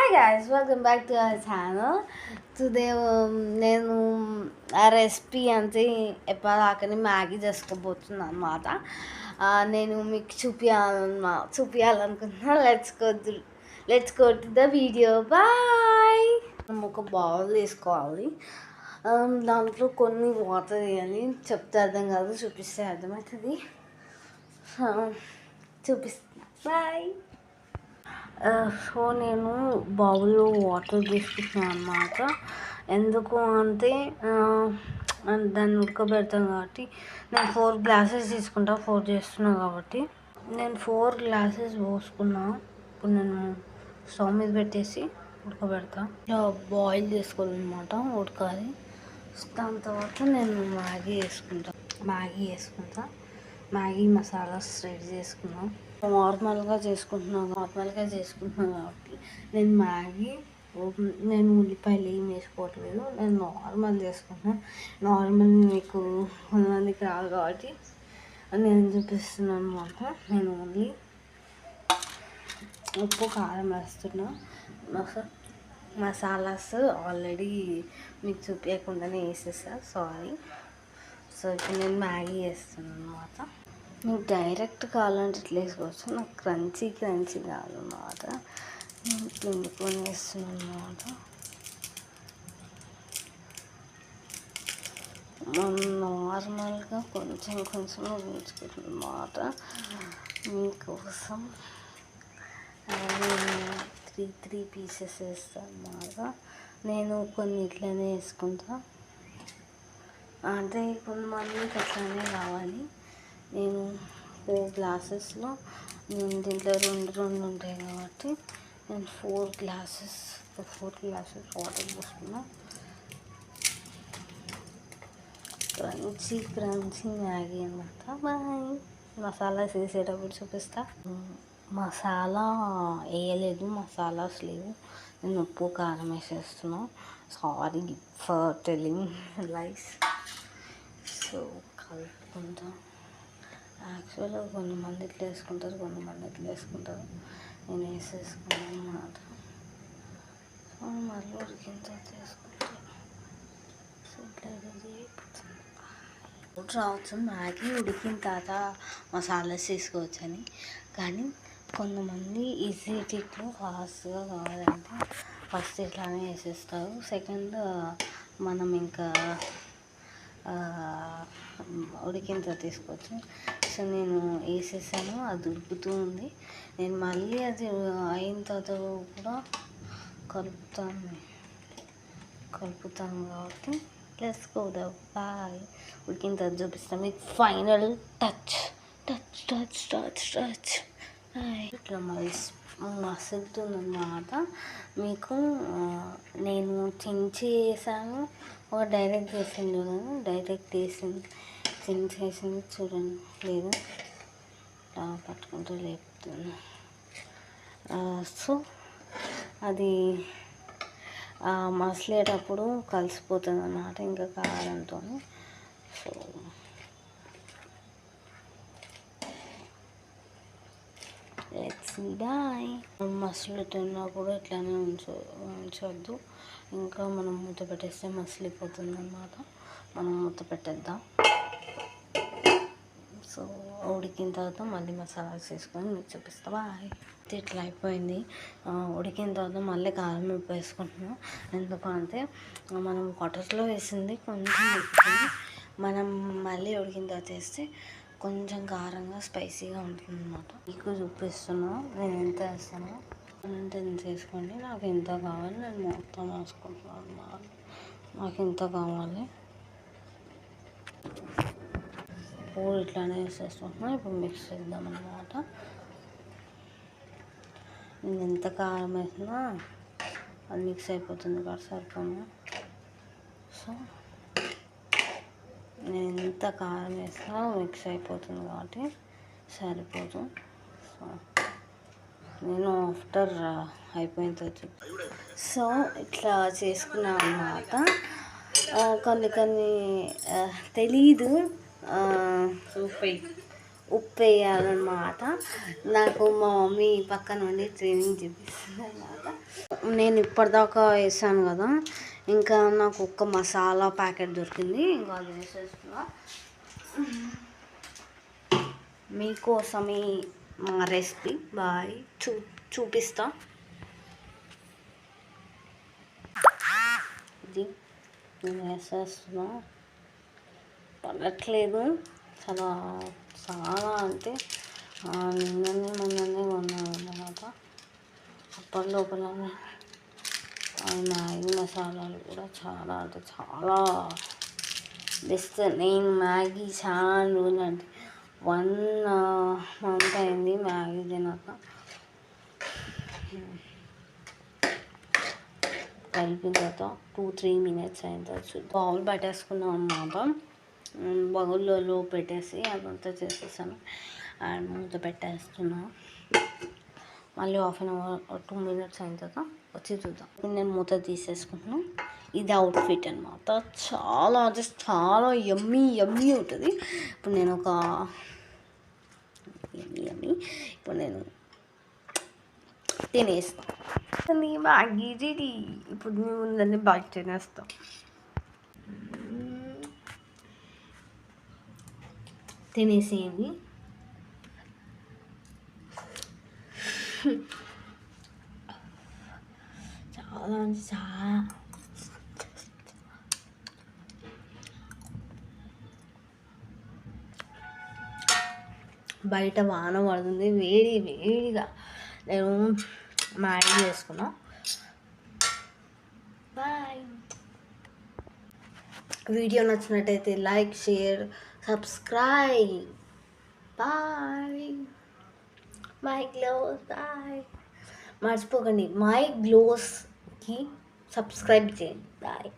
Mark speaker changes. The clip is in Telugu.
Speaker 1: Hi guys, welcome back to our channel. Today నేను ఆ రెసిపీ అంటే ఎప్పటిదాకానే మ్యాగీ చేసుకోబోతున్నాను అనమాట. నేను మీకు చూపించాలనుకుంటున్నా. Let's go to the video. Bye. మనం ఒక బౌల్ తీసుకోవాలి. దాంట్లో కొన్ని వాటర్ వేయాలి. చెప్తే అర్థం కాదు, చూపిస్తే అర్థమవుతుంది. చూపిస్తా. బాయ్. సో నేను బౌల్లో వాటర్ తీసుకుంటున్నాను అన్నమాట. ఎందుకు అంటే దాన్ని ఉడకబెడతాను కాబట్టి. నేను 4 గ్లాసెస్ తీసుకుంటా, 4 చేస్తున్నాను కాబట్టి. నేను 4 గ్లాసెస్ పోసుకున్నా. ఇప్పుడు నేను స్టవ్ మీద పెట్టేసి ఉడకబెడతా. బాయిల్ చేసుకోవాలన్నమాట, ఉడకాలి. దాని తర్వాత నేను మ్యాగీ వేసుకుంటా. మ్యాగీ మసాలాస్ రెడీ చేసుకున్నాం. నార్మల్గా చేసుకుంటున్నాను కాబట్టి నేను ఉల్లిపాయలు ఏం వేసుకోవట్లేదు. నేను నార్మల్ చేసుకుంటున్నాను. నార్మల్ మీకు కొంతమందికి రాదు కాబట్టి నేను చూపిస్తున్నాను అనమాట. నేను ఓన్లీ ఉప్పు కారం వేస్తున్నా. మసాలాస్ ఆల్రెడీ మీకు చూపించకుండానే వేసేసా, సారీ. సో ఇప్పుడు నేను మ్యాగీ వేస్తున్నాను అనమాట. మీకు డైరెక్ట్ కావాలంటే ఇట్లా వేసుకోవచ్చు. నాకు క్రంచీ కావాలన్నమాట. నేను పిండుకొని వేస్తున్నాను అనమాట. నార్మల్గా కొంచెం వేసుకుంటున్నాను అన్నమాట మీకోసం. నేను 3 పీసెస్ వేస్తాను అన్నమాట. నేను కొన్ని ఇట్లనే వేసుకుంటా, అంటే కొంతమందికి అట్లనే కావాలి. నేను 4 గ్లాసెస్లో దీంట్లో రెండు ఉంటాయి కాబట్టి నేను 4 గ్లాసెస్ వాటర్ పోసుకున్నా. క్రంచీ మ్యాగీ అన్నమాట. బాయ్. మసాలా వేసేటప్పుడు చూపిస్తా. మసాలా వేయలేదు, మసాలాస్ లేవు. నేను ఉప్పు కారం వేసేస్తున్నా. Sorry for telling lies. So కలుపుకుంటా. యాక్చువల్గా కొంతమంది ఇట్లా వేసుకుంటారు, కొంతమంది ఇట్లా వేసుకుంటారు. నేను వేసేసుకున్నాను అన్నమాట. సో మళ్ళీ ఉడికిన తర్వాత వేసుకుంటాను. సో ఇట్లా రెడీ అయిపోతుంది. రావచ్చు మ్యాగీ ఉడికిన తర్వాత మసాలాస్ వేసుకోవచ్చని. కానీ కొంతమంది ఈజీ టిప్లో ఫాస్ట్గా కావాలంటే ఫస్ట్ ఇట్లానే వేసేస్తారు. సెకండ్ మనం ఇంకా ఉడికిన తర్వాత తీసుకోవచ్చు. సో నేను వేసేసాను, అది ఉడుకుతూ ఉంది. నేను మళ్ళీ అది అయిన తర్వాత కూడా కలుపుతాను కాబట్టి లెట్స్ గో ద బాయ్. ఉడికిన తర్వాత చూపిస్తాను మీకు ఫైనల్ టచ్. ఇట్లా మసులుతుందన్నమాట. మీకు నేను వేసాను, ఒక డైరెక్ట్ వేసింది చూడండి. డైరెక్ట్ వేసింది చూడండి, లేదు పట్టుకుంటూ లేపుతుంది. సో అది మసలేటప్పుడు కలిసిపోతుంది అన్నమాట ఇంకా కారంతో. So let's bye. మసలుతున్నప్పుడు ఇట్లానే ఉంచొద్దు. ఇంకా మనం మూత పెట్టేస్తే మసిలిపోతుంది అన్నమాట. మనం మూత పెట్టేద్దాం. సో ఉడికిన తర్వాత మళ్ళీ మసాలాస్ వేసుకొని మీకు చూపిస్తా. బాయ్. ఇట్లా అయిపోయింది. ఉడికిన తర్వాత మళ్ళీ కారం ఉప్పు వేసుకుంటున్నాం. ఎందుకంటే మనం వాటర్లో వేసింది కొంచెం ఉడుకుతుంది. మనం మళ్ళీ ఉడికిన తర్వాత వేస్తే కొంచెం కారంగా స్పైసీగా ఉంటుంది అన్నమాట. మీకు చూపిస్తున్నా నేను ఎంత వేస్తానో అంటే ఎంత వేసుకోండి. నాకు ఎంత కావాలి నేను మొత్తం వేసుకుంటున్నాను అన్నమాట. నాకు ఎంత కావాలి పూలు ఇట్లానే వేసేసుకుంటున్నాను. ఇప్పుడు మిక్స్ చేద్దాం అన్నమాట. నేను ఎంత కారం వేసినా అది మిక్స్ అయిపోతుంది కాబట్టి సరిపోను. సో నేను ఎంత కారం వేసినా మిక్స్ అయిపోతుంది కాబట్టి సరిపోదు. సో నేను ఆఫ్టర్ అయిపోయిన తర్వాత సో ఇట్లా చేసుకున్నాను అన్నమాట. కొన్ని తెలీదు ఉప్పు వేయాలన్నమాట. నాకు మా మమ్మీ పక్క నుండి ట్రైనింగ్ చూపిస్తుంది అన్నమాట. నేను ఇప్పటిదాకా వేసాను కదా, ఇంకా నాకు ఒక్క మసాలా ప్యాకెట్ దొరికింది, ఇంకా అది వేసేస్తున్నా. మీకోసమే మా రెసిపీ బాయ్ చూపిస్తా. ఇది నేను వేసేస్తున్నా. పడట్లేదు, చాలా చాలా అంటే నిన్ననే మొన్ననే కొన్నాను అన్నమాట. అప్పటి లోపలనే మ్యాగీ మసాలాలు కూడా చాలా అంటే చాలా బెస్ట్. నేను మ్యాగీ చాలా రోజులు అంటే 1 మంత్ అయింది మ్యాగీ తినాక. కలిపిన తర్వాత 2-3 మినిట్స్ అయిన తర్వాత బౌల్ పెట్టేసుకున్నాం అన్నమాట. బౌల్లో పెట్టేసి అదంతా చేసేసాను అండ్ మూత పెట్టేస్తున్నా. మళ్ళీ 1/2 2 మినిట్స్ అయిన తర్వాత వచ్చి చూద్దాం. ఇప్పుడు నేను మూత తీసేసుకుంటున్నాను. ఇది అవుట్ఫిట్ అనమాట. చాలా అంటే చాలా యమ్మీ యమ్మీ ఉంటుంది. ఇప్పుడు నేను ఇప్పుడు నేను తినేస్తాను. Maggi ready. ఇప్పుడు మేము ఉందని బాగా తినేస్తాం. తినేసేయండి. చాలా అంటే చాలా బయట వాన పడుతుంది, వేడిగా నేను మ్యాగీ చేసుకున్నా. బాయ్. వీడియో నచ్చినట్టయితే like, share, subscribe. Bye. My gloss bye. మర్చిపోకండి మై గ్లోస్కి సబ్స్క్రైబ్ చేయండి. బాయ్.